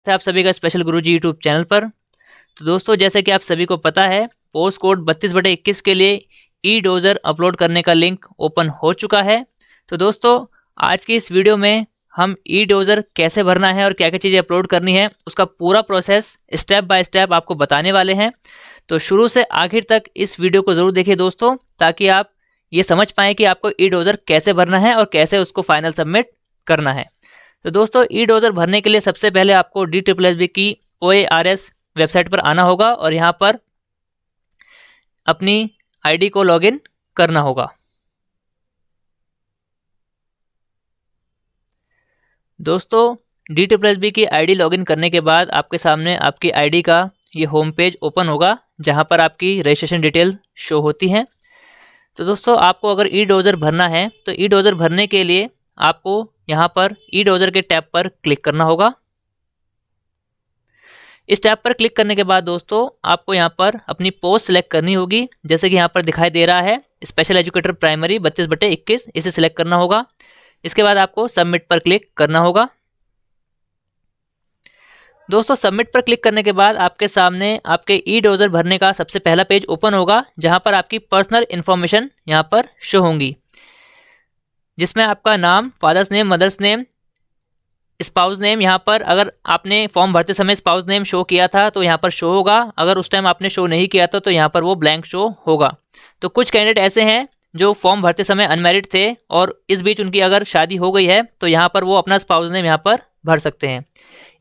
आप सभी का स्पेशल गुरुजी यूट्यूब चैनल पर। तो दोस्तों, जैसे कि आप सभी को पता है, पोस्ट कोड 32/21 के लिए ई डोजर अपलोड करने का लिंक ओपन हो चुका है। तो दोस्तों, आज की इस वीडियो में हम ई डोजर कैसे भरना है और क्या क्या चीज़ें अपलोड करनी है, उसका पूरा प्रोसेस स्टेप बाय स्टेप आपको बताने वाले हैं। तो शुरू से आखिर तक इस वीडियो को ज़रूर देखिए दोस्तों, ताकि आप ये समझ पाएँ कि आपको ई डोजर कैसे भरना है और कैसे उसको फाइनल सबमिट करना है। तो दोस्तों, ई डोजर भरने के लिए सबसे पहले आपको DSSB की OARS वेबसाइट पर आना होगा और यहाँ पर अपनी आईडी को लॉगिन करना होगा। दोस्तों, DSSB की आईडी लॉगिन करने के बाद आपके सामने आपकी आईडी का ये होम पेज ओपन होगा, जहाँ पर आपकी रजिस्ट्रेशन डिटेल शो होती हैं। तो दोस्तों, आपको अगर ई डोजर भरना है तो ई डोजर भरने के लिए आपको यहाँ पर ई डोजर के टैब पर क्लिक करना होगा। इस टैब पर क्लिक करने के बाद दोस्तों, आपको यहाँ पर अपनी पोस्ट सिलेक्ट करनी होगी, जैसे कि यहाँ पर दिखाई दे रहा है, स्पेशल एजुकेटर प्राइमरी 32/21, इसे सिलेक्ट करना होगा। इसके बाद आपको सबमिट पर क्लिक करना होगा। दोस्तों, सबमिट पर क्लिक करने के बाद आपके सामने आपके ई डोजर भरने का सबसे पहला पेज ओपन होगा, जहाँ पर आपकी पर्सनल इन्फॉर्मेशन यहाँ पर शो होंगी, जिसमें आपका नाम, father's name, mother's name, spouse name. यहाँ पर अगर आपने फॉर्म भरते समय स्पाउस नेम शो किया था तो यहाँ पर शो होगा, अगर उस टाइम आपने शो नहीं किया था तो यहाँ पर वो ब्लैंक शो होगा। तो कुछ कैंडिडेट ऐसे हैं जो फॉर्म भरते समय अनमैरिड थे और इस बीच उनकी अगर शादी हो गई है तो यहाँ पर वो अपना स्पाउस नेम यहाँ पर भर सकते हैं।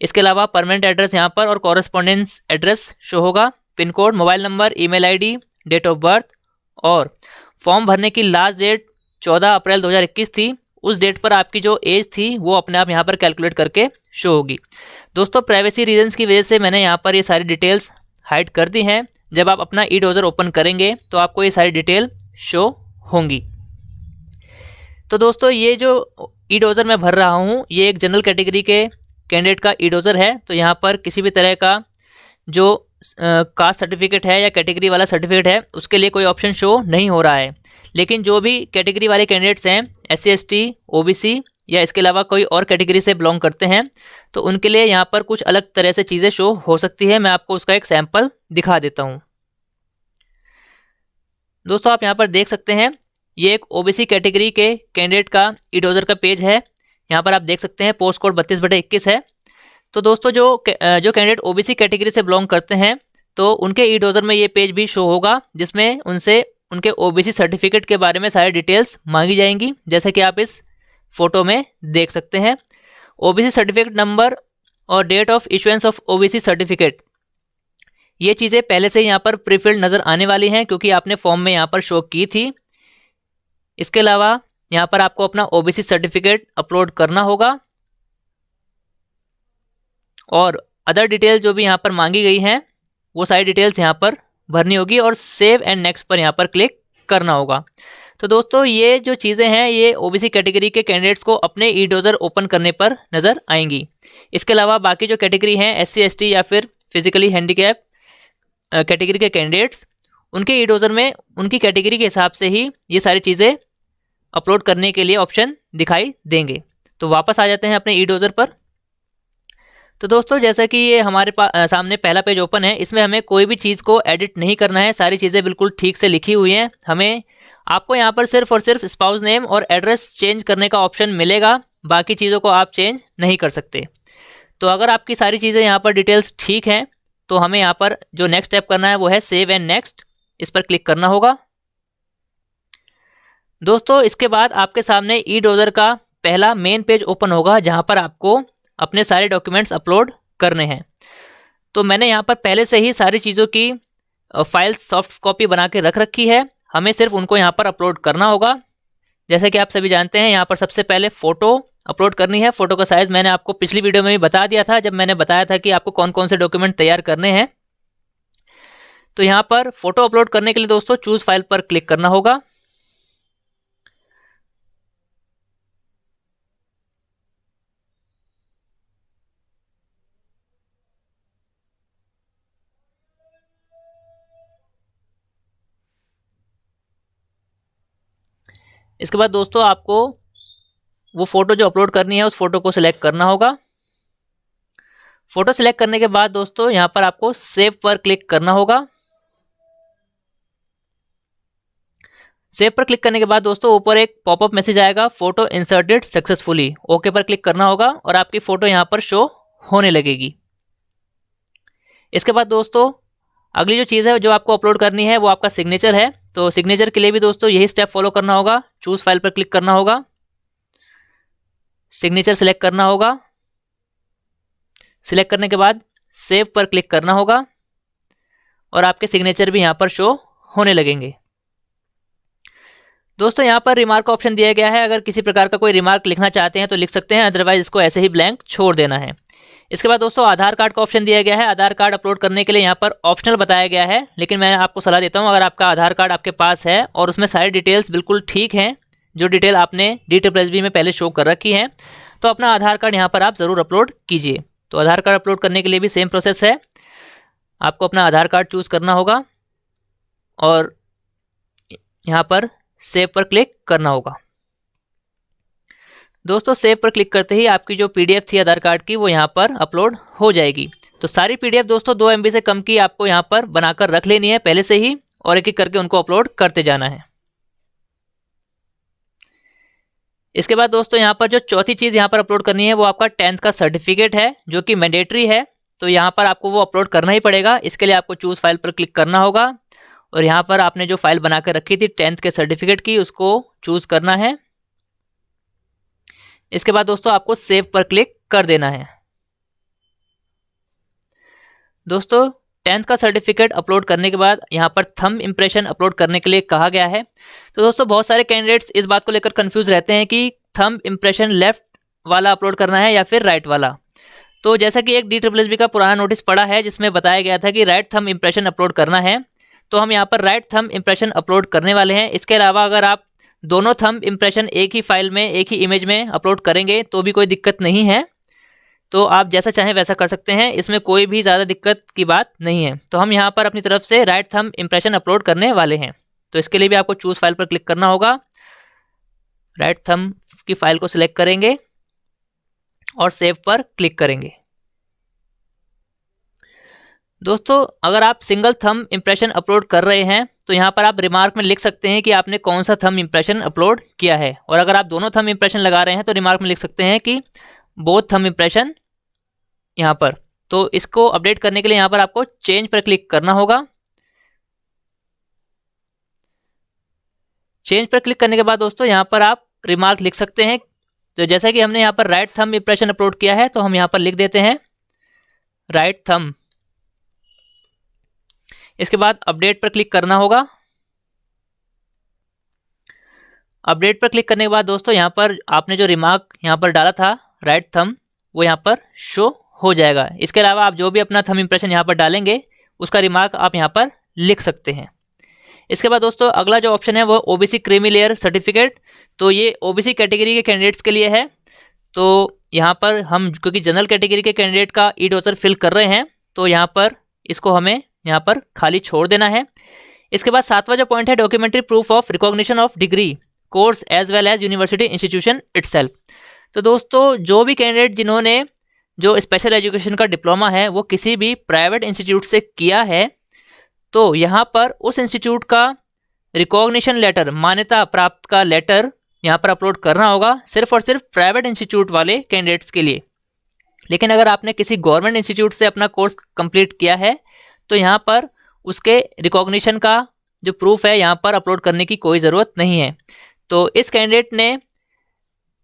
इसके अलावा परमानेंट एड्रेस यहाँ पर और कॉरेस्पॉन्डेंस एड्रेस शो होगा, pin code, mobile number, email ID, date of birth, और फॉर्म भरने की लास्ट डेट 14 अप्रैल 2021 थी। उस डेट पर आपकी जो एज थी वो अपने आप यहाँ पर कैलकुलेट करके शो होगी। दोस्तों, प्राइवेसी रीजंस की वजह से मैंने यहाँ पर ये सारी डिटेल्स हाइड कर दी हैं। जब आप अपना ई डोजर ओपन करेंगे तो आपको ये सारी डिटेल शो होंगी। तो दोस्तों, ये जो ई डोजर मैं भर रहा हूँ ये एक जनरल कैटेगरी के कैंडिडेट का ई डोजर है। तो यहाँ पर किसी भी तरह का जो कास्ट सर्टिफिकेट है या कैटेगरी वाला सर्टिफिकेट है उसके लिए कोई ऑप्शन शो नहीं हो रहा है। लेकिन जो भी कैटेगरी वाले कैंडिडेट्स हैं, SC ST OBC या इसके अलावा कोई और कैटेगरी से बिलोंग करते हैं, तो उनके लिए यहाँ पर कुछ अलग तरह से चीज़ें शो हो सकती है। मैं आपको उसका एक सैंपल दिखा देता हूँ। दोस्तों, आप यहाँ पर देख सकते हैं, ये एक OBC कैटेगरी के कैंडिडेट का ई डोजर का पेज है। यहाँ पर आप देख सकते हैं पोस्ट कोड 32/21 है। तो दोस्तों, जो कैंडिडेट OBC कैटेगरी से बिलोंग करते हैं तो उनके ई डोजर में ये पेज भी शो होगा, जिसमें उनसे उनके OBC सर्टिफिकेट के बारे में सारी डिटेल्स मांगी जाएंगी, जैसे कि आप इस फोटो में देख सकते हैं। OBC सर्टिफिकेट नंबर और date of issuance of OBC certificate, ये चीज़ें पहले से यहाँ पर प्रीफिल्ड नज़र आने वाली हैं क्योंकि आपने फॉर्म में यहाँ पर शो की थी। इसके अलावा यहाँ पर आपको अपना OBC सर्टिफिकेट अपलोड करना होगा और अदर डिटेल जो भी यहाँ पर मांगी गई हैं वो सारी डिटेल्स यहाँ पर भरनी होगी और सेव एंड नेक्स्ट पर यहाँ पर क्लिक करना होगा। तो दोस्तों, ये जो चीज़ें हैं ये OBC कैटेगरी के कैंडिडेट्स को अपने ई डोजर ओपन करने पर नज़र आएंगी। इसके अलावा बाकी जो कैटेगरी हैं, SC ST या फिर फिजिकली हैंडीकैप कैटेगरी के कैंडिडेट्स, उनके ई डोजर में उनकी कैटेगरी के हिसाब से ही ये सारी चीज़ें अपलोड करने के लिए ऑप्शन दिखाई देंगे। तो वापस आ जाते हैं अपने ई डोजर पर। तो दोस्तों, जैसा कि ये हमारे सामने पहला पेज ओपन है, इसमें हमें कोई भी चीज़ को एडिट नहीं करना है, सारी चीज़ें बिल्कुल ठीक से लिखी हुई हैं। आपको यहाँ पर सिर्फ और सिर्फ स्पाउस नेम और एड्रेस चेंज करने का ऑप्शन मिलेगा, बाकी चीज़ों को आप चेंज नहीं कर सकते। तो अगर आपकी सारी चीज़ें यहाँ पर डिटेल्स ठीक हैं तो हमें यहाँ पर जो नेक्स्ट स्टेप करना है वो है सेव एंड नेक्स्ट, इस पर क्लिक करना होगा। दोस्तों, इसके बाद आपके सामने ई डोजर का पहला मेन पेज ओपन होगा, जहाँ पर आपको अपने सारे डॉक्यूमेंट्स अपलोड करने हैं। तो मैंने यहाँ पर पहले से ही सारी चीज़ों की फाइल सॉफ्ट कॉपी बना के रख रखी है, हमें सिर्फ उनको यहाँ पर अपलोड करना होगा। जैसे कि आप सभी जानते हैं, यहाँ पर सबसे पहले फ़ोटो अपलोड करनी है। फ़ोटो का साइज़ मैंने आपको पिछली वीडियो में भी बता दिया था, जब मैंने बताया था कि आपको कौन कौन से डॉक्यूमेंट तैयार करने हैं। तो यहाँ पर फ़ोटो अपलोड करने के लिए दोस्तों चूज़ फाइल पर क्लिक करना होगा। इसके बाद दोस्तों, आपको वो फ़ोटो जो अपलोड करनी है उस फोटो को सिलेक्ट करना होगा। फोटो सिलेक्ट करने के बाद दोस्तों यहाँ पर आपको सेव पर क्लिक करना होगा। सेव पर क्लिक करने के बाद दोस्तों ऊपर एक पॉपअप मैसेज आएगा, फोटो इंसर्टेड सक्सेसफुली। ओके पर क्लिक करना होगा और आपकी फोटो यहाँ पर शो होने लगेगी। इसके बाद दोस्तों अगली जो चीज़ है जो आपको अपलोड करनी है वो आपका सिग्नेचर है। तो सिग्नेचर के लिए भी दोस्तों यही स्टेप फॉलो करना होगा। चूज फाइल पर क्लिक करना होगा, सिग्नेचर सिलेक्ट करना होगा, सिलेक्ट करने के बाद सेव पर क्लिक करना होगा और आपके सिग्नेचर भी यहाँ पर शो होने लगेंगे। दोस्तों यहाँ पर रिमार्क ऑप्शन दिया गया है, अगर किसी प्रकार का कोई रिमार्क लिखना चाहते हैं तो लिख सकते हैं, अदरवाइज इसको ऐसे ही ब्लैंक छोड़ देना है। इसके बाद दोस्तों आधार कार्ड का ऑप्शन दिया गया है। आधार कार्ड अपलोड करने के लिए यहाँ पर ऑप्शनल बताया गया है, लेकिन मैं आपको सलाह देता हूँ अगर आपका आधार कार्ड आपके पास है और उसमें सारी डिटेल्स बिल्कुल ठीक हैं, जो डिटेल आपने DSSB में पहले शो कर रखी है, तो अपना आधार कार्ड यहाँ पर आप ज़रूर अपलोड कीजिए। तो आधार कार्ड अपलोड करने के लिए भी सेम प्रोसेस है, आपको अपना आधार कार्ड चूज़ करना होगा और यहाँ पर सेव पर क्लिक करना होगा। दोस्तों सेव पर क्लिक करते ही आपकी जो PDF थी आधार कार्ड की वो यहाँ पर अपलोड हो जाएगी। तो सारी PDF दोस्तों 2 MB से कम की आपको यहाँ पर बनाकर रख लेनी है पहले से ही और एक एक करके उनको अपलोड करते जाना है। इसके बाद दोस्तों यहाँ पर जो चौथी चीज़ यहाँ पर अपलोड करनी है वो आपका 10th का सर्टिफिकेट है, जो कि मैंडेटरी है। तो यहाँ पर आपको वो अपलोड करना ही पड़ेगा। इसके लिए आपको चूज़ फाइल पर क्लिक करना होगा और यहाँ पर आपने जो फाइल बना कर रखी थी 10th के सर्टिफिकेट की उसको चूज़ करना है। इसके बाद दोस्तों आपको सेव पर क्लिक कर देना है। दोस्तों 10th का सर्टिफिकेट अपलोड करने के बाद यहाँ पर थंब इम्प्रेशन अपलोड करने के लिए कहा गया है। तो दोस्तों बहुत सारे कैंडिडेट्स इस बात को लेकर कंफ्यूज रहते हैं कि थंब इम्प्रेशन लेफ्ट वाला अपलोड करना है या फिर राइट वाला। तो जैसा कि एक DSSB का पुराना नोटिस पड़ा है जिसमें बताया गया था कि राइट थंब इम्प्रेशन अपलोड करना है, तो हम यहाँ पर राइट थंब इम्प्रेशन अपलोड करने वाले हैं। इसके अलावा अगर आप दोनों थंब इम्प्रेशन एक ही फाइल में एक ही इमेज में अपलोड करेंगे तो भी कोई दिक्कत नहीं है। तो आप जैसा चाहें वैसा कर सकते हैं, इसमें कोई भी ज़्यादा दिक्कत की बात नहीं है। तो हम यहाँ पर अपनी तरफ से राइट थंब इम्प्रेशन अपलोड करने वाले हैं। तो इसके लिए भी आपको चूज़ फाइल पर क्लिक करना होगा, राइट थंब की फाइल को सिलेक्ट करेंगे और सेव पर क्लिक करेंगे। दोस्तों अगर आप सिंगल थंब इम्प्रेशन अपलोड कर रहे हैं तो यहाँ पर आप रिमार्क में लिख सकते हैं कि आपने कौन सा थंब इम्प्रेशन अपलोड किया है, और अगर आप दोनों थंब इम्प्रेशन लगा रहे हैं तो रिमार्क में लिख सकते हैं कि बोथ थंब इम्प्रेशन यहाँ पर। तो इसको अपडेट करने के लिए यहाँ पर आपको चेंज पर क्लिक करना होगा। चेंज पर क्लिक करने के बाद दोस्तों यहाँ पर आप रिमार्क लिख सकते हैं। तो जैसा कि हमने यहाँ पर राइट थंब इम्प्रेशन अपलोड किया है तो हम यहाँ पर लिख देते हैं राइट थंब। इसके बाद अपडेट पर क्लिक करना होगा। अपडेट पर क्लिक करने के बाद दोस्तों यहाँ पर आपने जो रिमार्क यहाँ पर डाला था राइट थंब वो यहाँ पर शो हो जाएगा। इसके अलावा आप जो भी अपना थंब इम्प्रेशन यहाँ पर डालेंगे उसका रिमार्क आप यहाँ पर लिख सकते हैं। इसके बाद दोस्तों अगला जो ऑप्शन है वो OBC क्रीमी लेयर सर्टिफिकेट। तो ये OBC कैटेगरी के कैंडिडेट्स के लिए है। तो यहाँ पर हम क्योंकि जनरल कैटेगरी के कैंडिडेट का ई-डोजर फिल कर रहे हैं तो यहाँ पर इसको हमें यहाँ पर खाली छोड़ देना है। इसके बाद 7वां जो पॉइंट है documentary proof of recognition of degree course as well as university institution itself. तो दोस्तों जो भी कैंडिडेट जिन्होंने जो स्पेशल एजुकेशन का डिप्लोमा है वो किसी भी प्राइवेट इंस्टीट्यूट से किया है तो यहाँ पर उस इंस्टीट्यूट का रिकॉग्निशन लेटर, मान्यता प्राप्त का लेटर यहाँ पर अपलोड करना होगा, सिर्फ और सिर्फ प्राइवेट इंस्टीट्यूट वाले कैंडिडेट्स के लिए। लेकिन अगर आपने किसी गवर्नमेंट इंस्टीट्यूट से अपना कोर्स कंप्लीट किया है तो यहाँ पर उसके रिकॉग्निशन का जो प्रूफ है यहाँ पर अपलोड करने की कोई ज़रूरत नहीं है। तो इस कैंडिडेट ने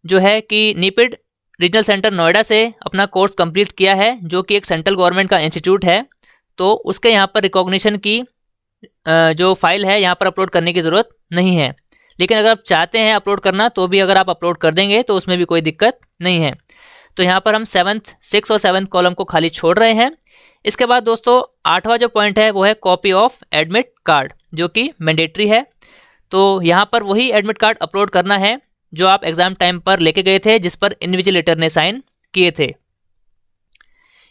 जो है कि नीपिड रीजनल सेंटर नोएडा से अपना कोर्स कंप्लीट किया है, जो कि एक सेंट्रल गवर्नमेंट का इंस्टीट्यूट है। तो उसके यहाँ पर रिकॉग्निशन की जो फाइल है यहाँ पर अपलोड करने की ज़रूरत नहीं है। लेकिन अगर आप चाहते हैं अपलोड करना तो भी अगर आप अपलोड कर देंगे तो उसमें भी कोई दिक्कत नहीं है। तो यहाँ पर हम 6 और 7 कॉलम को खाली छोड़ रहे हैं। इसके बाद दोस्तों 8वां जो पॉइंट है वो है कॉपी ऑफ एडमिट कार्ड, जो कि मैंडेटरी है। तो यहाँ पर वही एडमिट कार्ड अपलोड करना है जो आप एग्ज़ाम टाइम पर लेके गए थे, जिस पर इन्विजिलेटर ने साइन किए थे।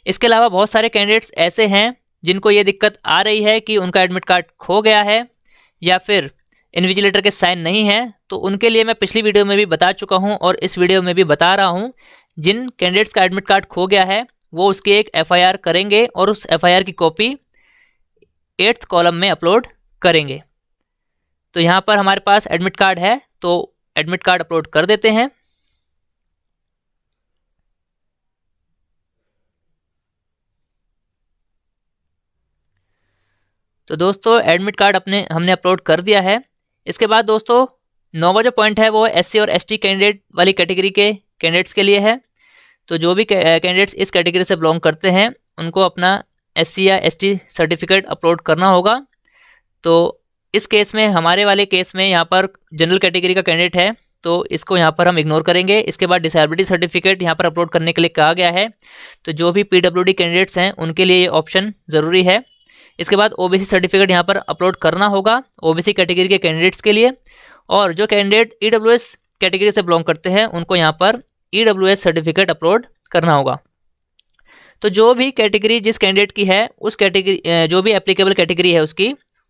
इसके अलावा बहुत सारे कैंडिडेट्स ऐसे हैं जिनको ये दिक्कत आ रही है कि उनका एडमिट कार्ड खो गया है या फिर इन्विजिलेटर के साइन नहीं है। तो उनके लिए मैं पिछली वीडियो में भी बता चुका हूँ और इस वीडियो में भी बता रहा हूँ, जिन कैंडिडेट्स का एडमिट कार्ड खो गया है वो उसकी एक FIR करेंगे और उस FIR की कॉपी 8th कॉलम में अपलोड करेंगे। तो यहाँ पर हमारे पास एडमिट कार्ड है, तो एडमिट कार्ड अपलोड कर देते हैं। तो दोस्तों एडमिट कार्ड हमने अपलोड कर दिया है। इसके बाद दोस्तों 9वां जो पॉइंट है वो SC और ST कैंडिडेट वाली कैटेगरी के कैंडिडेट्स के लिए है। तो जो भी कैंडिडेट्स इस कैटेगरी से बिलोंग करते हैं उनको अपना SC या ST सर्टिफिकेट अपलोड करना होगा। तो इस केस में, हमारे वाले केस में यहाँ पर जनरल कैटेगरी का कैंडिडेट है तो इसको यहाँ पर हम इग्नोर करेंगे। इसके बाद डिसेबिलिटी सर्टिफिकेट यहाँ पर अपलोड करने के लिए कहा गया है। तो जो भी PWD कैंडिडेट्स हैं उनके लिए ये ऑप्शन ज़रूरी है। इसके बाद OBC सर्टिफिकेट यहाँ पर अपलोड करना होगा OBC कैटेगरी के कैंडिडेट्स के लिए। और जो कैंडिडेट EWS कैटेगरी से बिलोंग करते हैं उनको यहाँ पर EWS सर्टिफिकेट अपलोड करना होगा। तो जो भी कैटेगरी जिस कैंडिडेट की है उस कैटेगरी, जो भी एप्लीकेबल कैटेगरी है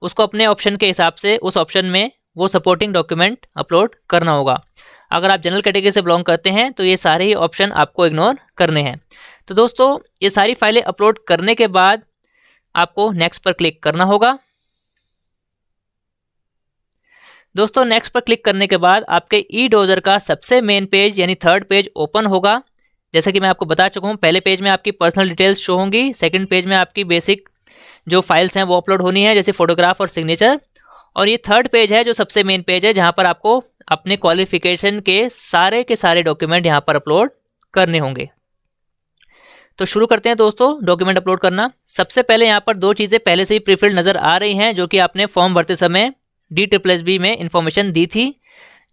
उसको अपने ऑप्शन के हिसाब से उस ऑप्शन में वो सपोर्टिंग डॉक्यूमेंट अपलोड करना होगा। अगर आप जनरल कैटेगरी से बिलोंग करते हैं तो ये सारे ही ऑप्शन आपको इग्नोर करने हैं। तो दोस्तों ये सारी फाइलें अपलोड करने के बाद आपको नेक्स्ट पर क्लिक करना होगा। दोस्तों नेक्स्ट पर क्लिक करने के बाद आपके ई-डोजर का सबसे मेन पेज यानी 3rd पेज ओपन होगा। जैसा कि मैं आपको बता चुका हूँ, पहले पेज में आपकी पर्सनल डिटेल्स शो होंगी, सेकंड पेज में आपकी बेसिक जो फाइल्स हैं वो अपलोड होनी है जैसे फोटोग्राफ और सिग्नेचर, और ये 3rd पेज है जो सबसे मेन पेज है जहाँ पर आपको अपने क्वालिफिकेशन के सारे डॉक्यूमेंट यहाँ पर अपलोड करने होंगे। तो शुरू करते हैं दोस्तों डॉक्यूमेंट अपलोड करना। सबसे पहले यहाँ पर 2 चीज़ें पहले से ही प्रीफिल्ड नज़र आ रही हैं जो कि आपने फॉर्म भरते समय DSSB में इन्फॉर्मेशन दी थी,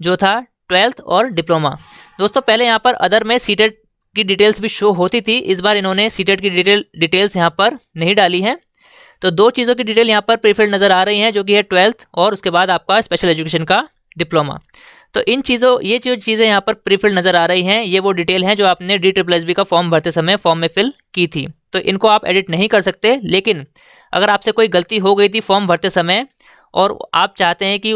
जो था 12th और डिप्लोमा। दोस्तों पहले यहाँ पर अदर में सीटेट की डिटेल्स भी शो होती थी, इस बार इन्होंने सीटेट की डिटेल्स यहाँ पर नहीं डाली हैं। तो 2 चीज़ों की डिटेल यहाँ पर प्रीफिल्ड नज़र आ रही हैं जो कि है 12th और उसके बाद आपका स्पेशल एजुकेशन का डिप्लोमा। तो ये जो चीज़ें यहाँ पर प्रीफिल्ड नज़र आ रही हैं ये वो डिटेल हैं जो आपने DSSB का फॉर्म भरते समय फॉर्म में फिल की थी। तो इनको आप एडिट नहीं कर सकते, लेकिन अगर आपसे कोई गलती हो गई थी फॉर्म भरते समय और आप चाहते हैं कि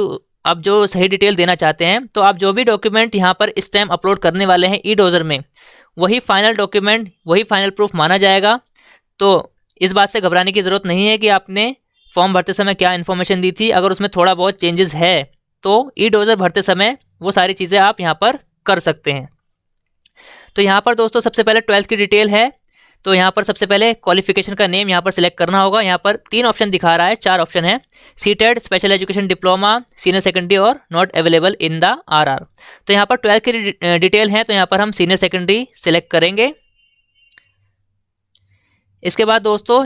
आप जो सही डिटेल देना चाहते हैं, तो आप जो भी डॉक्यूमेंट यहाँ पर इस टाइम अपलोड करने वाले हैं ई-डोजर में, वही फाइनल डॉक्यूमेंट, वही फाइनल प्रूफ माना जाएगा। तो इस बात से घबराने की ज़रूरत नहीं है कि आपने फॉर्म भरते समय क्या इन्फॉर्मेशन दी थी। अगर उसमें थोड़ा बहुत चेंजेस है तो ई-डोजर भरते समय वो सारी चीज़ें आप यहाँ पर कर सकते हैं। तो यहाँ पर दोस्तों सबसे पहले 12th की डिटेल है। तो यहाँ पर सबसे पहले क्वालिफिकेशन का नेम यहाँ पर सिलेक्ट करना होगा। यहाँ पर 3 ऑप्शन दिखा रहा है, 4 ऑप्शन है, CTET, special education diploma, senior secondary और not available in the RR। तो यहाँ पर 12th की डिटेल है तो यहाँ पर हम सीनियर सेकेंडरी सिलेक्ट करेंगे। इसके बाद दोस्तों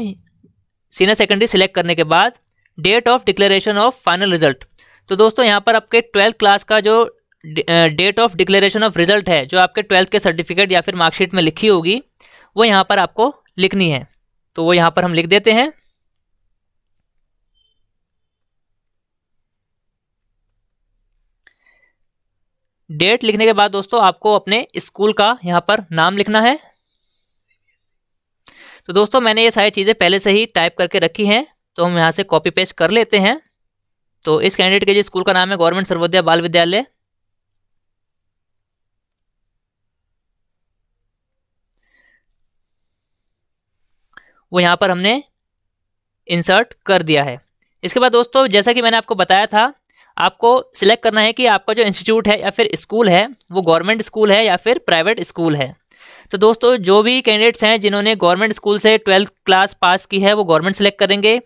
सीनियर सेकेंडरी सिलेक्ट करने के बाद date of declaration of final result. तो दोस्तों यहाँ पर आपके 12th क्लास का जो date of declaration of result है, जो आपके 12th के सर्टिफिकेट या फिर मार्कशीट में लिखी होगी, वो यहाँ पर आपको लिखनी है। तो वो यहाँ पर हम लिख देते हैं। डेट लिखने के बाद दोस्तों आपको अपने स्कूल का यहाँ पर नाम लिखना है। तो दोस्तों मैंने ये सारी चीज़ें पहले से ही टाइप करके रखी हैं, तो हम यहाँ से कॉपी पेस्ट कर लेते हैं। तो इस कैंडिडेट के जो स्कूल का नाम है गवर्नमेंट सर्वोदय बाल विद्यालय, वो यहाँ पर हमने इंसर्ट कर दिया है। इसके बाद दोस्तों जैसा कि मैंने आपको बताया था, आपको सिलेक्ट करना है कि आपका जो इंस्टीट्यूट है या फिर स्कूल है वो गवर्नमेंट स्कूल है या फिर प्राइवेट स्कूल है। तो दोस्तों जो भी कैंडिडेट्स हैं जिन्होंने गवर्नमेंट स्कूल से 12th क्लास पास की है वो गवर्नमेंट सेलेक्ट करेंगे,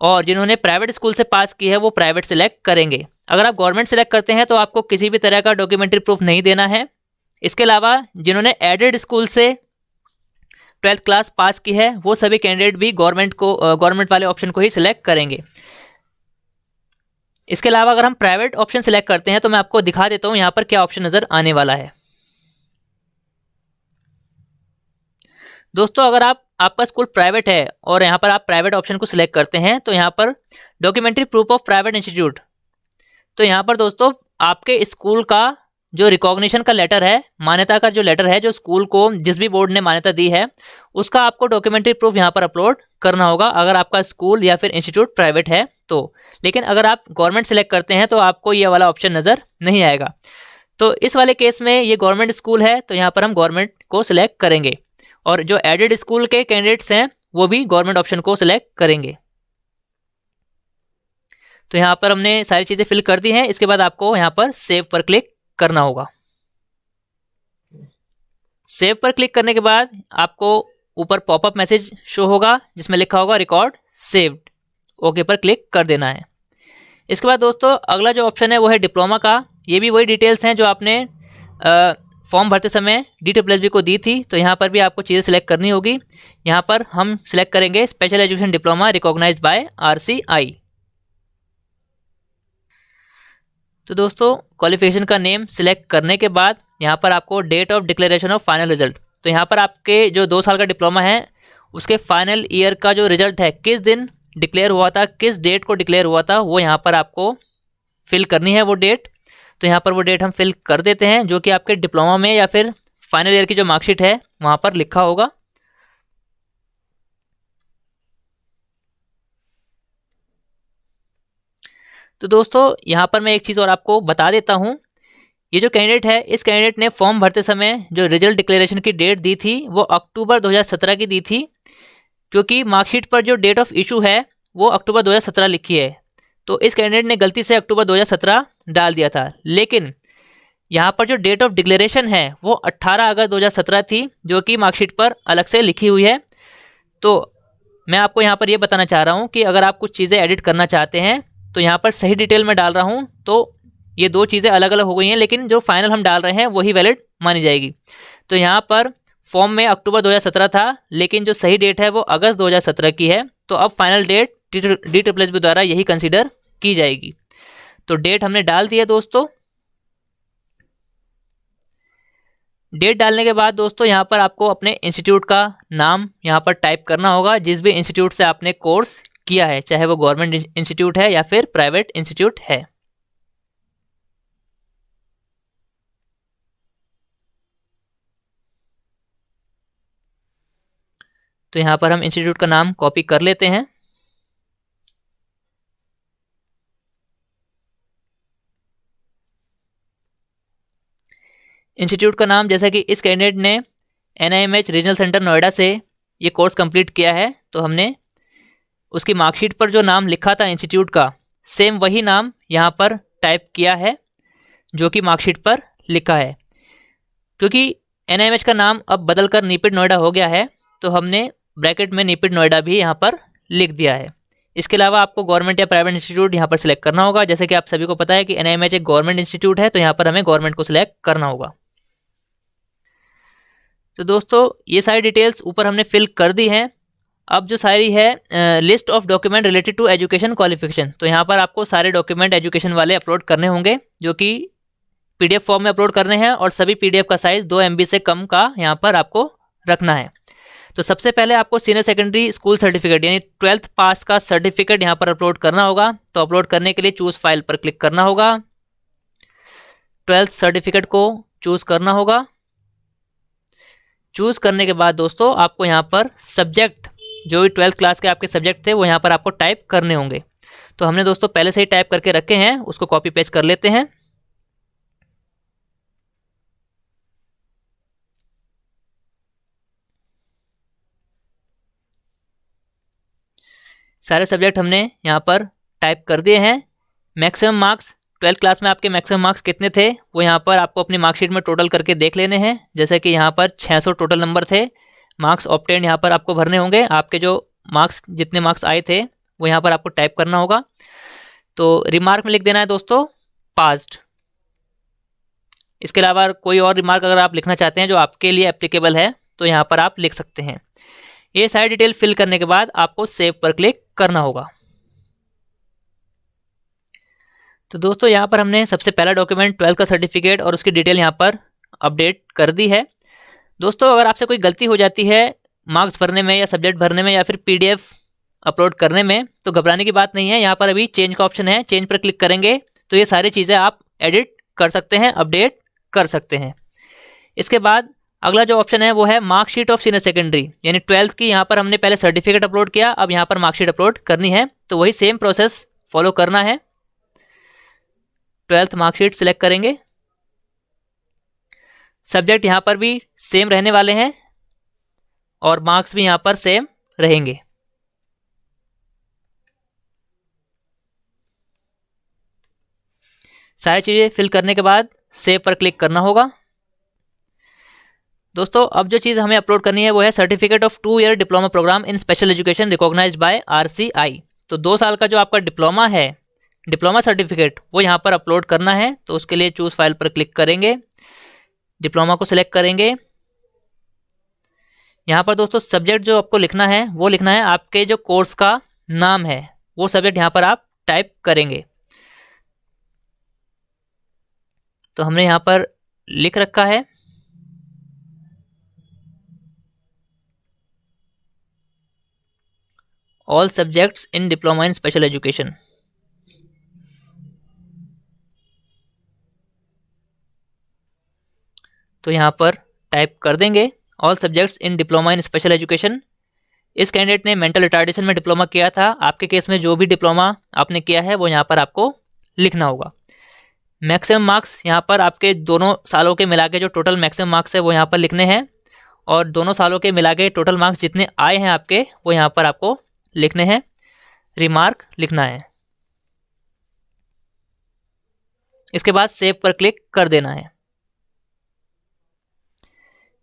और जिन्होंने प्राइवेट स्कूल से पास की है वो प्राइवेट सेलेक्ट करेंगे। अगर आप गवर्नमेंट सेलेक्ट करते हैं तो आपको किसी भी तरह का डॉक्यूमेंट्री प्रूफ नहीं देना है। इसके अलावा जिन्होंने एडेड स्कूल से 12th क्लास पास की है वो सभी कैंडिडेट भी गवर्नमेंट वाले ऑप्शन को ही सिलेक्ट करेंगे। इसके अलावा अगर हम प्राइवेट ऑप्शन सिलेक्ट करते हैं तो मैं आपको दिखा देता हूँ यहाँ पर क्या ऑप्शन नज़र आने वाला है। दोस्तों अगर आपका स्कूल प्राइवेट है और यहाँ पर आप प्राइवेट ऑप्शन को सिलेक्ट करते हैं तो यहाँ पर documentary proof of private institute, तो यहाँ पर दोस्तों आपके स्कूल का जो रिकॉग्निशन का लेटर है, मान्यता का जो लेटर है, जो स्कूल को जिस भी बोर्ड ने मान्यता दी है, उसका आपको डॉक्यूमेंट्री प्रूफ यहाँ पर अपलोड करना होगा अगर आपका स्कूल या फिर इंस्टीट्यूट प्राइवेट है तो। लेकिन अगर आप गवर्नमेंट सेलेक्ट करते हैं तो आपको ये वाला ऑप्शन नज़र नहीं आएगा। तो इस वाले केस में ये गवर्नमेंट स्कूल है तो यहाँ पर हम गवर्नमेंट को सिलेक्ट करेंगे। और जो एडेड स्कूल के कैंडिडेट्स हैं वो भी गवर्नमेंट ऑप्शन को सिलेक्ट करेंगे। तो यहाँ पर हमने सारी चीज़ें फिल कर दी हैं। इसके बाद आपको यहाँ पर सेव पर क्लिक करना होगा। सेव पर क्लिक करने के बाद आपको ऊपर पॉपअप मैसेज शो होगा जिसमें लिखा होगा रिकॉर्ड सेव्ड। ओके पर क्लिक कर देना है। इसके बाद दोस्तों अगला जो ऑप्शन है वो है डिप्लोमा का। ये भी वही डिटेल्स हैं जो आपने फॉर्म भरते समय DSSB को दी थी। तो यहाँ पर भी आपको चीज़ें सिलेक्ट करनी होगी। यहाँ पर हम सिलेक्ट करेंगे special education diploma recognised by RCI। तो दोस्तों क्वालिफिकेशन का नेम सिलेक्ट करने के बाद यहाँ पर आपको date of declaration of final result, तो यहाँ पर आपके जो 2 साल का डिप्लोमा है उसके फाइनल ईयर का जो रिजल्ट है किस दिन डिक्लेयर हुआ था, किस डेट को डिक्लेयर हुआ था, वो यहाँ पर आपको फिल करनी है वो डेट। तो यहाँ पर वो डेट हम फिल कर देते हैं जो कि आपके डिप्लोमा में या फिर फाइनल ईयर की जो मार्कशीट है वहाँ पर लिखा होगा। तो दोस्तों यहाँ पर मैं एक चीज़ और आपको बता देता हूँ। ये जो कैंडिडेट है इस कैंडिडेट ने फॉर्म भरते समय जो रिजल्ट डिक्लेरेशन की डेट दी थी वो अक्टूबर 2017 की दी थी, क्योंकि मार्कशीट पर जो डेट ऑफ इशू है वो अक्टूबर 2017 लिखी है। तो इस कैंडिडेट ने गलती से अक्टूबर 2017 डाल दिया था, लेकिन यहाँ पर जो डेट ऑफ डिक्लेरेशन है वो 18 अगस्त 2017 थी जो कि मार्कशीट पर अलग से लिखी हुई है। तो मैं आपको यहाँ पर ये बताना चाह रहा हूँ कि अगर आप कुछ चीज़ें एडिट करना चाहते हैं तो यहाँ पर सही डिटेल में डाल रहा हूँ। तो ये 2 चीज़ें अलग अलग हो गई हैं, लेकिन जो फाइनल हम डाल रहे हैं वही वैलिड मानी जाएगी। तो यहाँ पर फॉर्म में अक्टूबर 2017 था, लेकिन जो सही डेट है वो अगस्त 2017 की है। तो अब फाइनल डेट DSSB द्वारा यही कंसीडर की जाएगी। तो डेट हमने डाल दी है दोस्तों। डेट डालने के बाद दोस्तों यहाँ पर आपको अपने इंस्टीट्यूट का नाम यहाँ पर टाइप करना होगा, जिस भी इंस्टीट्यूट से आपने कोर्स किया है, चाहे वो गवर्नमेंट इंस्टीट्यूट है या फिर प्राइवेट इंस्टीट्यूट है। तो यहाँ पर हम इंस्टीट्यूट का नाम कॉपी कर लेते हैं। इंस्टीट्यूट का नाम, जैसा कि इस कैंडिडेट ने NIMH रीजनल सेंटर नोएडा से ये कोर्स कंप्लीट किया है, तो हमने उसकी मार्कशीट पर जो नाम लिखा था इंस्टीट्यूट का सेम वही नाम यहाँ पर टाइप किया है जो कि मार्कशीट पर लिखा है। क्योंकि NIMH का नाम अब बदलकर नीपिड नोएडा हो गया है, तो हमने ब्रैकेट में नीपिड नोएडा भी यहाँ पर लिख दिया है। इसके अलावा आपको गवर्नमेंट या प्राइवेट इंस्टीट्यूट यहाँ पर सिलेक्ट करना होगा। जैसे कि आप सभी को पता है कि NIMH एक गवर्नमेंट इंस्टीट्यूट है, तो यहाँ पर हमें गवर्नमेंट को सिलेक्ट करना होगा। तो दोस्तों ये सारी डिटेल्स ऊपर हमने फिल कर दी हैं। अब जो सारी है list of document related to education qualification, तो यहाँ पर आपको सारे डॉक्यूमेंट एजुकेशन वाले अपलोड करने होंगे जो कि PDF फॉर्म में अपलोड करने हैं, और सभी PDF का साइज़ 2 MB से कम का यहाँ पर आपको रखना है। तो सबसे पहले आपको सीनियर सेकेंडरी स्कूल सर्टिफिकेट यानी 12th पास का सर्टिफिकेट यहाँ पर अपलोड करना होगा। तो अपलोड करने के लिए चूज़ फाइल पर क्लिक करना होगा, 12th सर्टिफिकेट को चूज़ करना होगा। चूज़ करने के बाद दोस्तों आपको यहाँ पर सब्जेक्ट जो भी 12th क्लास के आपके सब्जेक्ट थे वो यहाँ पर आपको टाइप करने होंगे। तो हमने दोस्तों पहले से ही टाइप करके रखे हैं, उसको कॉपी पेस्ट कर लेते हैं। सारे सब्जेक्ट हमने यहाँ पर टाइप कर दिए हैं। मैक्सिमम मार्क्स 12th क्लास में आपके मैक्सिमम मार्क्स कितने थे वो यहाँ पर आपको अपनी मार्कशीट में टोटल करके देख लेने हैं। जैसे कि यहाँ पर 600 टोटल नंबर थे। मार्क्स ऑब्टेन्ड यहाँ पर आपको भरने होंगे। आपके जो मार्क्स जितने मार्क्स आए थे वो यहाँ पर आपको टाइप करना होगा। तो रिमार्क में लिख देना है दोस्तों पास्ड। इसके अलावा कोई और रिमार्क अगर आप लिखना चाहते हैं जो आपके लिए एप्लीकेबल है तो यहाँ पर आप लिख सकते हैं। ये सारी डिटेल फिल करने के बाद आपको सेव पर क्लिक करना होगा। तो दोस्तों यहाँ पर हमने सबसे पहला डॉक्यूमेंट 12th का सर्टिफिकेट और उसकी डिटेल यहाँ पर अपडेट कर दी है। दोस्तों अगर आपसे कोई गलती हो जाती है मार्क्स भरने में या सब्जेक्ट भरने में या फिर PDF अपलोड करने में तो घबराने की बात नहीं है। यहाँ पर अभी चेंज का ऑप्शन है, चेंज पर क्लिक करेंगे तो ये सारी चीज़ें आप एडिट कर सकते हैं, अपडेट कर सकते हैं। इसके बाद अगला जो ऑप्शन है वो है मार्कशीट ऑफ सीनियर सेकेंडरी यानी 12th की। यहाँ पर हमने पहले सर्टिफिकेट अपलोड किया, अब यहाँ पर मार्कशीट अपलोड करनी है, तो वही सेम प्रोसेस फॉलो करना है। 12th मार्कशीट सिलेक्ट करेंगे। सब्जेक्ट यहाँ पर भी सेम रहने वाले हैं, और मार्क्स भी यहाँ पर सेम रहेंगे। सारी चीज़ें फिल करने के बाद सेव पर क्लिक करना होगा। दोस्तों अब जो चीज़ हमें अपलोड करनी है वो है certificate of 2 year diploma programme in special education recognised by RCI। तो 2 साल का जो आपका डिप्लोमा है, डिप्लोमा सर्टिफिकेट, वो यहाँ पर अपलोड करना है। तो उसके लिए चूज़ फाइल पर क्लिक करेंगे, डिप्लोमा को सिलेक्ट करेंगे। यहाँ पर दोस्तों सब्जेक्ट जो आपको लिखना है वो लिखना है आपके जो कोर्स का नाम है, वो सब्जेक्ट यहाँ पर आप टाइप करेंगे। तो हमने यहाँ पर लिख रखा है all subjects in diploma in special education. तो यहाँ पर टाइप कर देंगे all subjects in diploma in special education. इस कैंडिडेट ने मेंटल रिटार्डेशन में डिप्लोमा किया था। आपके केस में जो भी डिप्लोमा आपने किया है वो यहाँ पर आपको लिखना होगा। मैक्सिमम मार्क्स यहाँ पर आपके दोनों सालों के मिला के जो टोटल मैक्सिमम मार्क्स है वो यहाँ पर लिखने हैं, और दोनों सालों के मिला के टोटल मार्क्स जितने आए हैं आपके वो यहाँ पर आपको लिखने हैं। रिमार्क लिखना है। इसके बाद सेव पर क्लिक कर देना है।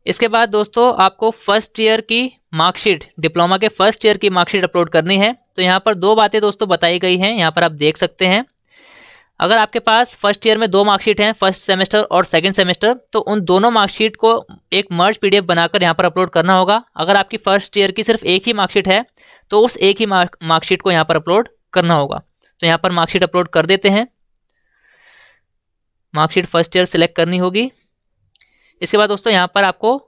इसके बाद दोस्तों आपको फर्स्ट ईयर की मार्कशीट, डिप्लोमा के फर्स्ट ईयर की मार्कशीट अपलोड करनी है। तो यहाँ पर 2 बातें दोस्तों बताई गई हैं, यहाँ पर आप देख सकते हैं। अगर आपके पास फर्स्ट ईयर में 2 मार्कशीट हैं, फर्स्ट सेमेस्टर और सेकंड सेमेस्टर, तो उन दोनों मार्कशीट को एक मर्ज PDF बनाकर यहाँ पर अपलोड करना होगा। अगर आपकी फर्स्ट ईयर की सिर्फ एक ही मार्कशीट है तो उस एक ही मार्कशीट को यहाँ पर अपलोड करना होगा। तो यहाँ पर मार्कशीट अपलोड कर देते हैं। मार्कशीट फर्स्ट ईयर सेलेक्ट करनी होगी। इसके बाद दोस्तों यहाँ पर आपको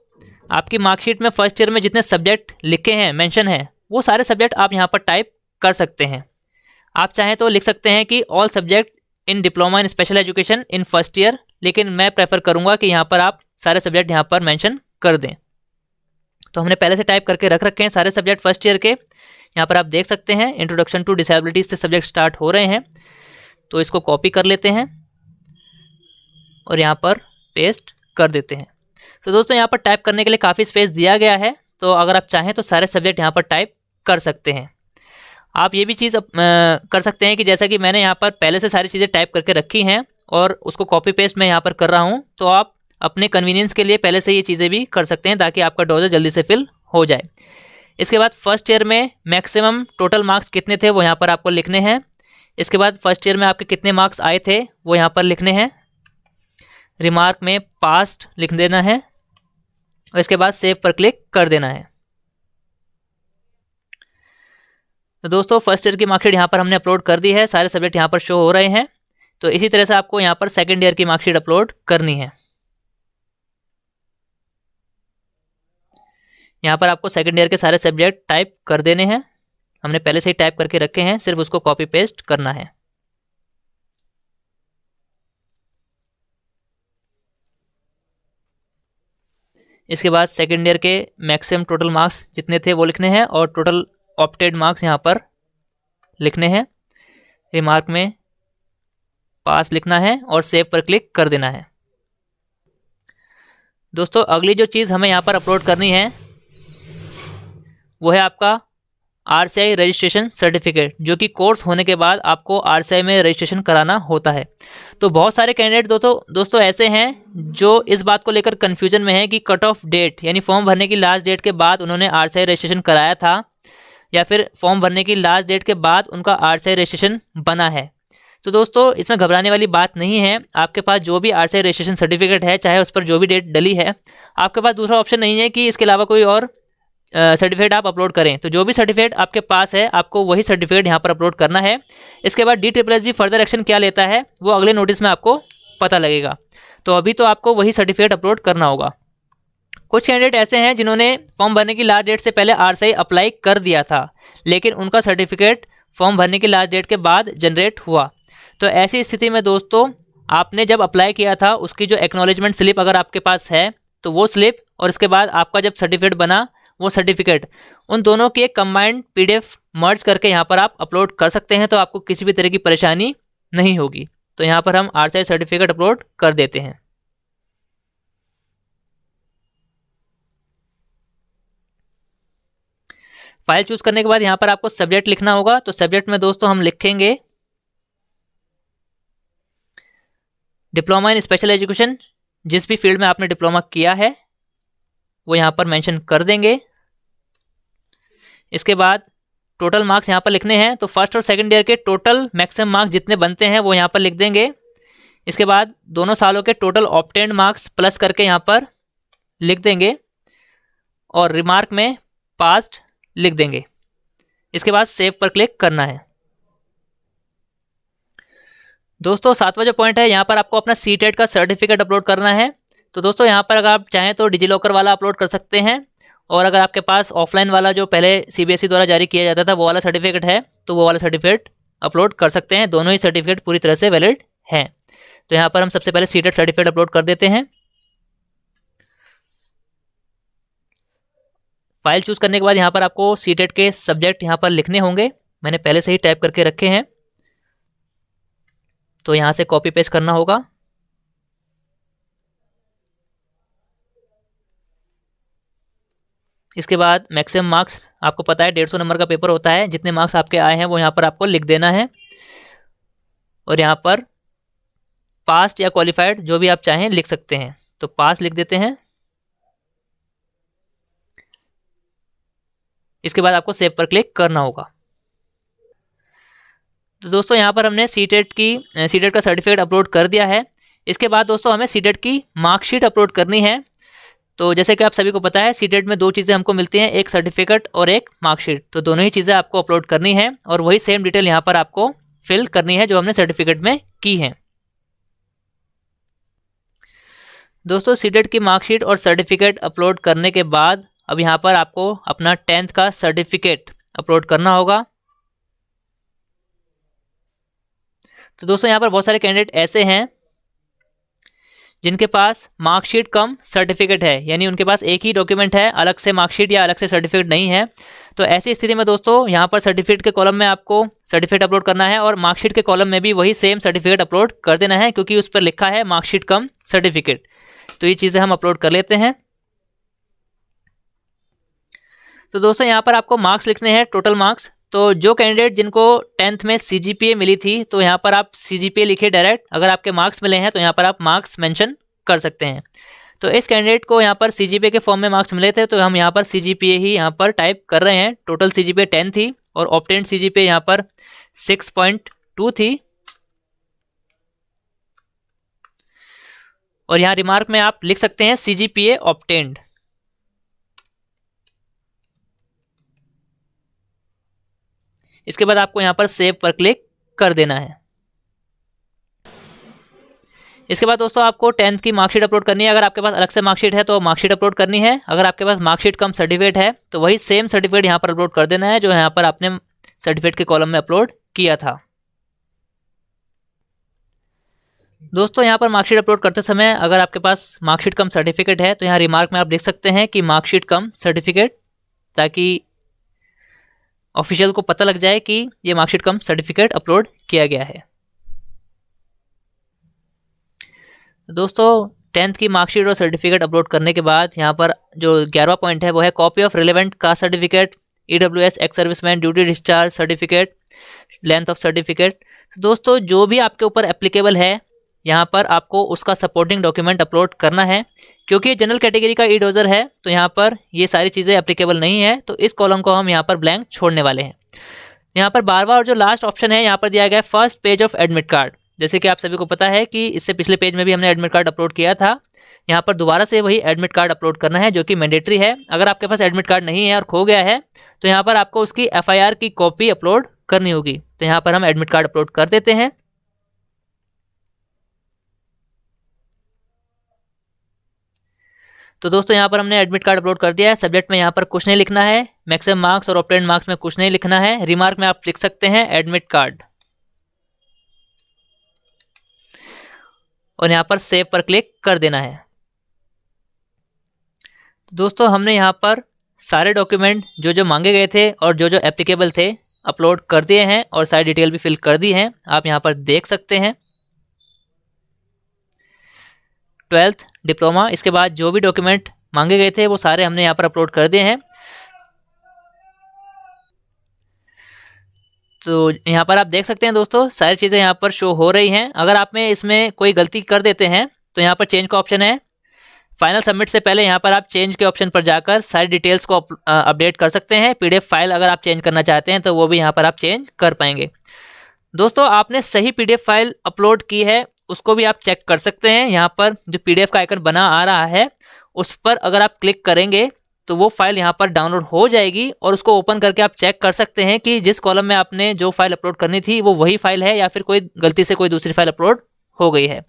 आपकी मार्कशीट में फर्स्ट ईयर में जितने सब्जेक्ट लिखे हैं, मेंशन है, वो सारे सब्जेक्ट आप यहाँ पर टाइप कर सकते हैं। आप चाहें तो लिख सकते हैं कि all subject in diploma in special education in first year, लेकिन मैं प्रेफर करूँगा कि यहाँ पर आप सारे सब्जेक्ट यहाँ पर मेंशन कर दें। तो हमने पहले से टाइप करके रख रखे हैं सारे सब्जेक्ट फर्स्ट ईयर के। यहाँ पर आप देख सकते हैं इंट्रोडक्शन टू डिसेबिलिटीज से सब्जेक्ट स्टार्ट हो रहे हैं। तो इसको कॉपी कर लेते हैं और यहाँ पर पेस्ट कर देते हैं। तो दोस्तों यहाँ पर टाइप करने के लिए काफ़ी स्पेस दिया गया है, तो अगर आप चाहें तो सारे सब्जेक्ट यहाँ पर टाइप कर सकते हैं। आप ये भी चीज़ कर सकते हैं कि जैसा कि मैंने यहाँ पर पहले से सारी चीज़ें टाइप करके रखी हैं और उसको कॉपी पेस्ट मैं यहाँ पर कर रहा हूँ, तो आप अपने कन्वीनियंस के लिए पहले से ये चीज़ें भी कर सकते हैं ताकि आपका डोजर जल्दी से फिल हो जाए। इसके बाद फर्स्ट ईयर में मैक्सिमम टोटल मार्क्स कितने थे वो यहाँ पर आपको लिखने हैं। इसके बाद फर्स्ट ईयर में आपके कितने मार्क्स आए थे वो यहाँ पर लिखने हैं। रिमार्क में पास्ट लिख देना है और इसके बाद सेव पर क्लिक कर देना है। तो दोस्तों फर्स्ट ईयर की मार्कशीट यहाँ पर हमने अपलोड कर दी है, सारे सब्जेक्ट यहाँ पर शो हो रहे हैं। तो इसी तरह से आपको यहाँ पर सेकंड ईयर की मार्कशीट अपलोड करनी है। यहाँ पर आपको सेकंड ईयर के सारे सब्जेक्ट टाइप कर देने हैं। हमने पहले से ही टाइप करके रखे हैं, सिर्फ उसको कॉपी पेस्ट करना है। इसके बाद सेकंड ईयर के मैक्सिमम टोटल मार्क्स जितने थे वो लिखने हैं और टोटल ऑप्टेड मार्क्स यहाँ पर लिखने हैं। रिमार्क में पास लिखना है और सेव पर क्लिक कर देना है। दोस्तों अगली जो चीज़ हमें यहाँ पर अपलोड करनी है वो है आपका RCI रजिस्ट्रेशन सर्टिफिकेट, जो कि कोर्स होने के बाद आपको RCI में रजिस्ट्रेशन कराना होता है। तो बहुत सारे कैंडिडेट दोस्तों ऐसे हैं जो इस बात को लेकर कन्फ्यूजन में है कि कट ऑफ डेट यानी फॉर्म भरने की लास्ट डेट के बाद उन्होंने RCI रजिस्ट्रेशन कराया था या फिर फॉर्म भरने की लास्ट डेट के बाद उनका RCI रजिस्ट्रेशन बना है। तो दोस्तों इसमें घबराने वाली बात नहीं है। आपके पास जो भी RCI रजिस्ट्रेशन सर्टिफिकेट है, चाहे उस पर जो भी डेट डली है, आपके पास दूसरा ऑप्शन नहीं है कि इसके अलावा कोई और सर्टिफिकेट आप अपलोड करें। तो जो भी सर्टिफिकेट आपके पास है आपको वही सर्टिफिकेट यहाँ पर अपलोड करना है। इसके बाद DSSS फर्दर एक्शन क्या लेता है वो अगले नोटिस में आपको पता लगेगा। तो अभी तो आपको वही सर्टिफिकेट अपलोड करना होगा। कुछ कैंडिडेट ऐसे हैं जिन्होंने फॉर्म भरने की लास्ट डेट से पहले RCI अप्लाई कर दिया था, लेकिन उनका सर्टिफिकेट फॉर्म भरने की लास्ट डेट के बाद जनरेट हुआ। तो ऐसी स्थिति में दोस्तों आपने जब अप्लाई किया था उसकी जो एक्नॉलेजमेंट स्लिप अगर आपके पास है तो वो स्लिप और इसके बाद आपका जब सर्टिफिकेट बना वो सर्टिफिकेट, उन दोनों की एक कंबाइंड PDF मर्ज करके यहाँ पर आप अपलोड कर सकते हैं। तो आपको किसी भी तरह की परेशानी नहीं होगी। तो यहाँ पर हम RCI सर्टिफिकेट अपलोड कर देते हैं। फाइल चूज करने के बाद यहाँ पर आपको सब्जेक्ट लिखना होगा। तो सब्जेक्ट में दोस्तों हम लिखेंगे डिप्लोमा इन स्पेशल एजुकेशन। जिस भी फील्ड में आपने डिप्लोमा किया है वो यहाँ पर मेंशन कर देंगे। इसके बाद टोटल मार्क्स यहाँ पर लिखने हैं। तो फर्स्ट और सेकंड ईयर के टोटल मैक्सिमम मार्क्स जितने बनते हैं वो यहाँ पर लिख देंगे। इसके बाद दोनों सालों के टोटल ऑब्टेन्ड मार्क्स प्लस करके यहाँ पर लिख देंगे और रिमार्क में पास्ट लिख देंगे। इसके बाद सेव पर क्लिक करना है। दोस्तों 7वां जो पॉइंट है, यहाँ पर आपको अपना सीटेट का सर्टिफिकेट अपलोड करना है। तो दोस्तों यहाँ पर अगर आप चाहें तो डिजीलॉकर वाला अपलोड कर सकते हैं, और अगर आपके पास ऑफलाइन वाला जो पहले सीबीएसई द्वारा जारी किया जाता था वो वाला सर्टिफिकेट है तो वो वाला सर्टिफिकेट अपलोड कर सकते हैं। दोनों ही सर्टिफिकेट पूरी तरह से वैलिड हैं। तो यहाँ पर हम सबसे पहले सीटेट सर्टिफिकेट अपलोड कर देते हैं। फाइल चूज करने के बाद यहाँ पर आपको सीटेट के सब्जेक्ट यहाँ पर लिखने होंगे। मैंने पहले से ही टाइप करके रखे हैं, तो यहाँ से कॉपी पेस्ट करना होगा। इसके बाद मैक्सिमम मार्क्स आपको पता है 150 नंबर का पेपर होता है। जितने मार्क्स आपके आए हैं वो यहाँ पर आपको लिख देना है, और यहाँ पर पास्ट या क्वालिफाइड जो भी आप चाहें लिख सकते हैं। तो पास लिख देते हैं। इसके बाद आपको सेव पर क्लिक करना होगा। तो दोस्तों यहाँ पर हमने सीटेट का सर्टिफिकेट अपलोड कर दिया है। इसके बाद दोस्तों हमें सीटेट की मार्कशीट अपलोड करनी है। तो जैसे कि आप सभी को पता है सीटेट में 2 चीज़ें हमको मिलती हैं, एक सर्टिफिकेट और एक मार्कशीट। तो दोनों ही चीज़ें आपको अपलोड करनी है और वही सेम डिटेल यहाँ पर आपको फिल करनी है जो हमने सर्टिफिकेट में की है। दोस्तों सीटेट की मार्कशीट और सर्टिफिकेट अपलोड करने के बाद अब यहाँ पर आपको अपना 10th का सर्टिफिकेट अपलोड करना होगा। तो दोस्तों यहाँ पर बहुत सारे कैंडिडेट ऐसे हैं जिनके पास मार्कशीट कम सर्टिफिकेट है, यानी उनके पास एक ही डॉक्यूमेंट है, अलग से मार्कशीट या अलग से सर्टिफिकेट नहीं है। तो ऐसी स्थिति में दोस्तों यहाँ पर सर्टिफिकेट के कॉलम में आपको सर्टिफिकेट अपलोड करना है और मार्कशीट के कॉलम में भी वही सेम सर्टिफिकेट अपलोड कर देना है, क्योंकि उस पर लिखा है मार्कशीट कम सर्टिफिकेट। तो ये चीज़ें हम अपलोड कर लेते हैं। तो दोस्तों यहाँ पर आपको मार्क्स लिखने हैं, टोटल मार्क्स। तो जो कैंडिडेट जिनको 10th में CGPA मिली थी तो यहाँ पर आप CGPA लिखिए डायरेक्ट। अगर आपके मार्क्स मिले हैं तो यहाँ पर आप मार्क्स मेंशन कर सकते हैं। तो इस कैंडिडेट को यहाँ पर CGPA के फॉर्म में मार्क्स मिले थे तो हम यहाँ पर CGPA ही यहाँ पर टाइप कर रहे हैं। टोटल CGPA 10 थी और ऑब्टेन्ड CGPA यहाँ पर 6.2 थी। और यहाँ रिमार्क में आप लिख सकते हैं CGPA ऑब्टेन्ड। इसके बाद आपको यहाँ पर सेव पर क्लिक कर देना है। इसके बाद दोस्तों आपको 10th की मार्कशीट अपलोड करनी है। अगर आपके पास अलग से मार्कशीट है तो मार्कशीट अपलोड करनी है। अगर आपके पास मार्कशीट कम सर्टिफिकेट है तो वही सेम सर्टिफिकेट यहाँ पर अपलोड कर देना है जो यहाँ पर आपने सर्टिफिकेट के कॉलम में अपलोड किया था। दोस्तों यहाँ पर मार्कशीट अपलोड करते समय अगर आपके पास मार्कशीट कम सर्टिफिकेट है तो यहाँ रिमार्क में आप लिख सकते हैं कि मार्कशीट कम सर्टिफिकेट, ताकि ऑफिशियल को पता लग जाए कि ये मार्कशीट कम सर्टिफिकेट अपलोड किया गया है। दोस्तों 10th की मार्कशीट और सर्टिफिकेट अपलोड करने के बाद यहाँ पर जो 11वां पॉइंट है वो है copy of relevant caste certificate, EWS ex serviceman duty discharge certificate, length of certificate. दोस्तों जो भी आपके ऊपर एप्लीकेबल है यहाँ पर आपको उसका सपोर्टिंग डॉक्यूमेंट अपलोड करना है। क्योंकि जनरल कैटेगरी का ई-डोजर है तो यहाँ पर ये सारी चीज़ें एप्लीकेबल नहीं है, तो इस कॉलम को हम यहाँ पर ब्लैंक छोड़ने वाले हैं। यहाँ पर 12वां और जो लास्ट ऑप्शन है यहाँ पर दिया गया है first page of admit card. जैसे कि आप सभी को पता है कि इससे पिछले पेज में भी हमने एडमिट कार्ड अपलोड किया था। यहाँ पर दोबारा से वही एडमिट कार्ड अपलोड करना है जो कि मैंडेटरी है। अगर आपके पास एडमिट कार्ड नहीं है और खो गया है तो यहाँ पर आपको उसकी FIR की कॉपी अपलोड करनी होगी। तो यहाँ पर हम एडमिट कार्ड अपलोड कर देते हैं। तो दोस्तों यहाँ पर हमने एडमिट कार्ड अपलोड कर दिया है। सब्जेक्ट में यहाँ पर कुछ नहीं लिखना है, मैक्सिमम मार्क्स और ऑब्टेन्ड मार्क्स में कुछ नहीं लिखना है। रिमार्क में आप लिख सकते हैं एडमिट कार्ड और यहाँ पर सेव पर क्लिक कर देना है। तो दोस्तों हमने यहाँ पर सारे डॉक्यूमेंट जो जो मांगे गए थे और जो जो एप्लीकेबल थे अपलोड कर दिए हैं और सारी डिटेल भी फिल कर दी हैं। आप यहाँ पर देख सकते हैं 12th डिप्लोमा, इसके बाद जो भी डॉक्यूमेंट मांगे गए थे वो सारे हमने यहाँ पर अपलोड कर दिए हैं। तो यहाँ पर आप देख सकते हैं दोस्तों, सारी चीज़ें यहाँ पर शो हो रही हैं। अगर आप में इसमें कोई गलती कर देते हैं तो यहाँ पर चेंज का ऑप्शन है। फाइनल सबमिट से पहले यहाँ पर आप चेंज के ऑप्शन पर जाकर सारी डिटेल्स को अपडेट कर सकते हैं। पीडीएफ फाइल अगर आप चेंज करना चाहते हैं तो वो भी यहाँ पर आप चेंज कर पाएंगे। दोस्तों, आपने सही पीडीएफ फाइल अपलोड की है उसको भी आप चेक कर सकते हैं। यहाँ पर जो पीडीएफ का आइकन बना आ रहा है उस पर अगर आप क्लिक करेंगे तो वो फाइल यहाँ पर डाउनलोड हो जाएगी और उसको ओपन करके आप चेक कर सकते हैं कि जिस कॉलम में आपने जो फाइल अपलोड करनी थी वो वही फाइल है या फिर कोई गलती से कोई दूसरी फाइल अपलोड हो गई है।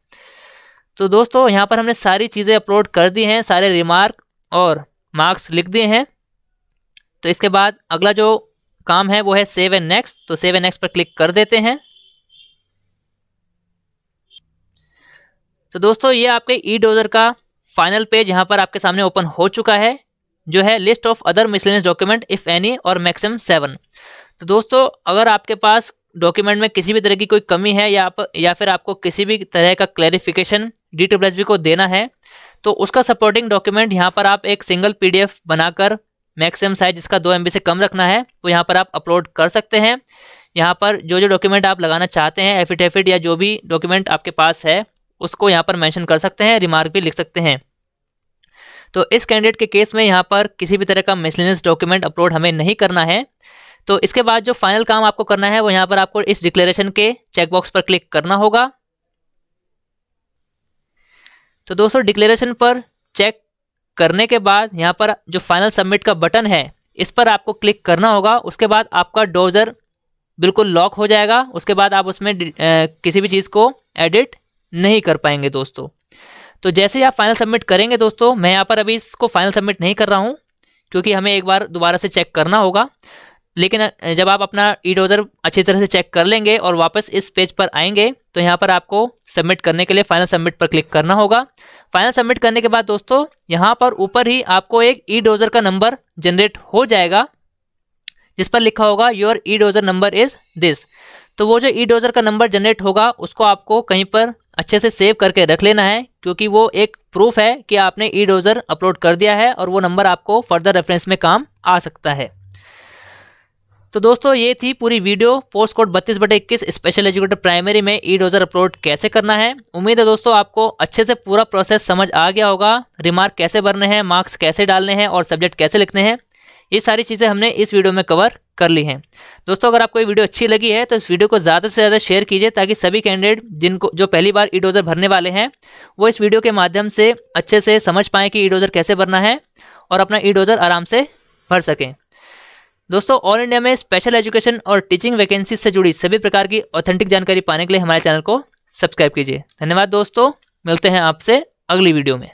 तो दोस्तों, यहाँ पर हमने सारी चीज़ें अपलोड कर दी हैं, सारे रिमार्क और मार्क्स लिख दिए हैं। तो इसके बाद अगला जो काम है वो है सेव एंड नेक्स्ट। तो सेव एंड नेक्स्ट पर क्लिक कर देते हैं। तो दोस्तों, ये आपके ई डोजर का फाइनल पेज यहाँ पर आपके सामने ओपन हो चुका है, जो है list of other miscellaneous document if any और मैक्सिमम 7। तो दोस्तों, अगर आपके पास डॉक्यूमेंट में किसी भी तरह की कोई कमी है या फिर आपको किसी भी तरह का क्लैरिफिकेशन DSSB को देना है तो उसका सपोर्टिंग डॉक्यूमेंट यहाँ पर आप एक सिंगल PDF बनाकर मैक्सिमम साइज जिसका 2 MB से कम रखना है वो यहाँ पर आप अपलोड कर सकते हैं। यहाँ पर जो जो डॉक्यूमेंट आप लगाना चाहते हैं, एफिडेविट या जो भी डॉक्यूमेंट आपके पास है उसको यहाँ पर मेंशन कर सकते हैं, रिमार्क भी लिख सकते हैं। तो इस कैंडिडेट के केस में यहाँ पर किसी भी तरह का मिसलेनियस डॉक्यूमेंट अपलोड हमें नहीं करना है। तो इसके बाद जो फाइनल काम आपको करना है वो यहाँ पर आपको इस डिक्लेरेशन के चेकबॉक्स पर क्लिक करना होगा। तो दोस्तों, डिक्लेरेशन पर चेक करने के बाद यहाँ पर जो फाइनल सबमिट का बटन है इस पर आपको क्लिक करना होगा। उसके बाद आपका डोजर बिल्कुल लॉक हो जाएगा। उसके बाद आप उसमें किसी भी चीज़ को एडिट नहीं कर पाएंगे दोस्तों। तो जैसे ही आप फाइनल सबमिट करेंगे दोस्तों, मैं यहाँ पर अभी इसको फाइनल सबमिट नहीं कर रहा हूँ क्योंकि हमें एक बार दोबारा से चेक करना होगा। लेकिन जब आप अपना ई डोजर अच्छी तरह से चेक कर लेंगे और वापस इस पेज पर आएंगे तो यहाँ पर आपको सबमिट करने के लिए फाइनल सबमिट पर क्लिक करना होगा। फाइनल सबमिट करने के बाद दोस्तों, यहाँ पर ऊपर ही आपको एक ई डोजर का नंबर जनरेट हो जाएगा जिस पर लिखा होगा your E dozer number is this. तो वो जो ई डोजर का नंबर जनरेट होगा उसको आपको कहीं पर अच्छे से सेव करके रख लेना है क्योंकि वो एक प्रूफ है कि आपने ई डोजर अपलोड कर दिया है और वो नंबर आपको फर्दर रेफरेंस में काम आ सकता है। तो दोस्तों, ये थी पूरी video post code 32/21 special educator primary में ई डोजर अपलोड कैसे करना है। उम्मीद है दोस्तों आपको अच्छे से पूरा प्रोसेस समझ आ गया होगा। रिमार्क कैसे भरने हैं, मार्क्स कैसे डालने हैं और सब्जेक्ट कैसे लिखने हैं, ये सारी चीज़ें हमने इस वीडियो में कवर कर ली हैं। दोस्तों, अगर आपको ये वीडियो अच्छी लगी है तो इस वीडियो को ज़्यादा से ज़्यादा शेयर कीजिए ताकि सभी कैंडिडेट जिनको जो पहली बार ई डोजर भरने वाले हैं वो इस वीडियो के माध्यम से अच्छे से समझ पाएँ कि ई डोजर कैसे भरना है और अपना ई डोजर आराम से भर सकें। दोस्तों, ऑल इंडिया में स्पेशल एजुकेशन और टीचिंग वैकेंसी से जुड़ी सभी प्रकार की ऑथेंटिक जानकारी पाने के लिए हमारे चैनल को सब्सक्राइब कीजिए। धन्यवाद दोस्तों, मिलते हैं आपसे अगली वीडियो में।